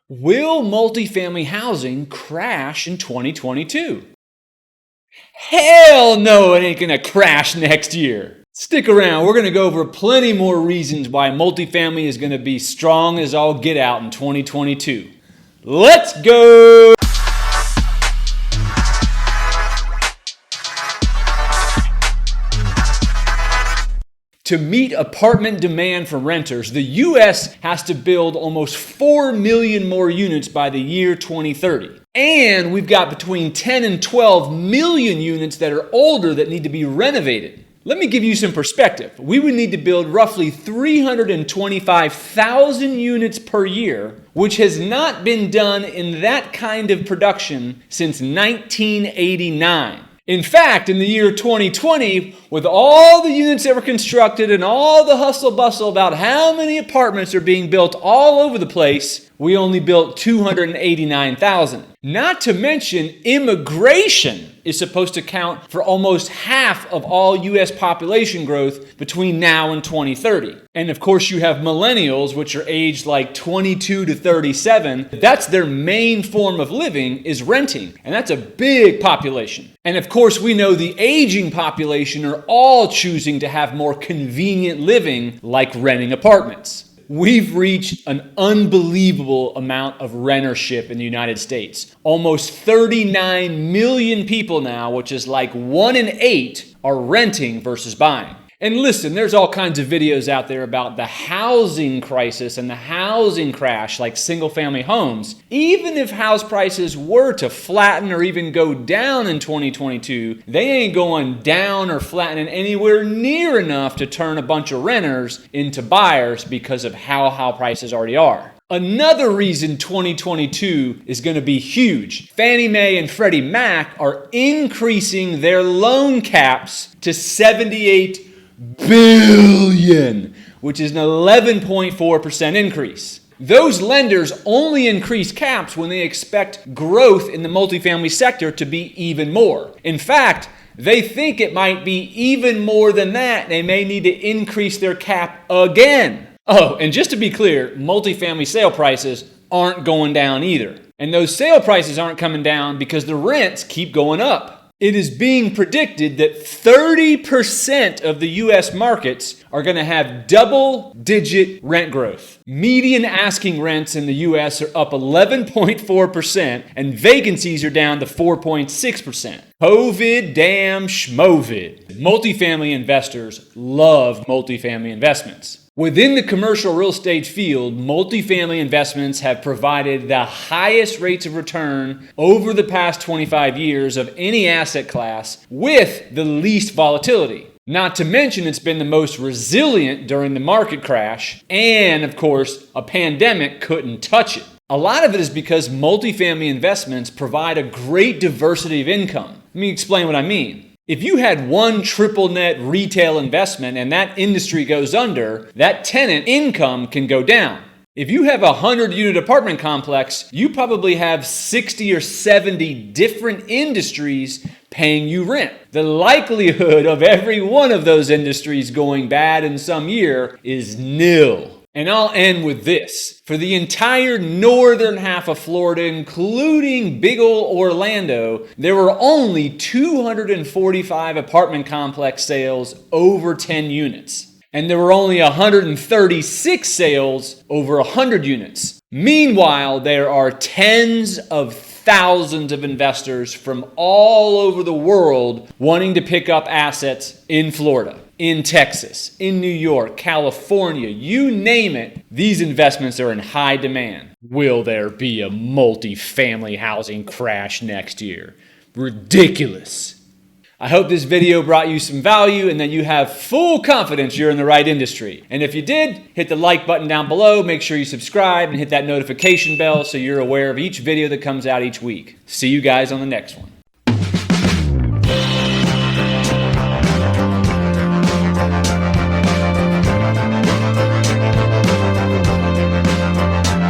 Will multifamily housing crash in 2022? Hell no, it ain't gonna crash next year. Stick around, we're gonna go over plenty more reasons why multifamily is gonna be strong as all get out in 2022. Let's go! To meet apartment demand from renters, the U.S. has to build almost 4 million more units by the year 2030. And we've got between 10 and 12 million units that are older that need to be renovated. Let me give you some perspective. We would need to build roughly 325,000 units per year, which has not been done in that kind of production since 1989. In fact, in the year 2020, with all the units that were constructed and all the hustle bustle about how many apartments are being built all over the place, we only built 289,000. Not to mention, immigration is supposed to count for almost half of all U.S. population growth between now and 2030. And of course, you have millennials, which are aged like 22 to 37. That's their main form of living, is renting. And that's a big population. And of course, we know the aging population are all choosing to have more convenient living, like renting apartments. We've reached an unbelievable amount of rentership in the United States. Almost 39 million people now, which is like 1 in 8, are renting versus buying. And listen, there's all kinds of videos out there about the housing crisis and the housing crash, like single-family homes. Even if house prices were to flatten or even go down in 2022, they ain't going down or flattening anywhere near enough to turn a bunch of renters into buyers because of how prices already are. Another reason 2022 is going to be huge. Fannie Mae and Freddie Mac are increasing their loan caps to $78 billion, which is an 11.4% increase. Those lenders only increase caps when they expect growth in the multifamily sector to be even more. In fact, they think it might be even more than that. They may need to increase their cap again. Oh, and just to be clear, multifamily sale prices aren't going down either. And those sale prices aren't coming down because the rents keep going up. It is being predicted that 30% of the U.S. markets are going to have double-digit rent growth. Median asking rents in the U.S. are up 11.4%, and vacancies are down to 4.6%. COVID damn schmovid. Multifamily investors love multifamily investments. Within the commercial real estate field, multifamily investments have provided the highest rates of return over the past 25 years of any asset class with the least volatility. Not to mention, it's been the most resilient during the market crash, and of course, a pandemic couldn't touch it. A lot of it is because multifamily investments provide a great diversity of income. Let me explain what I mean. If you had one triple net retail investment and that industry goes under, that tenant income can go down. If you have a 100-unit apartment complex, you probably have 60 or 70 different industries paying you rent. The likelihood of every one of those industries going bad in some year is nil. And I'll end with this. For the entire northern half of Florida, including big ol' Orlando, there were only 245 apartment complex sales over 10 units. And there were only 136 sales over 100 units. Meanwhile, there are tens of thousands of investors from all over the world wanting to pick up assets in Florida, in Texas, in New York, California, you name it. These investments are in high demand. Will there be a multifamily housing crash next year? Ridiculous. I hope this video brought you some value and that you have full confidence you're in the right industry. And if you did, hit the like button down below, make sure you subscribe and hit that notification bell so you're aware of each video that comes out each week. See you guys on the next one.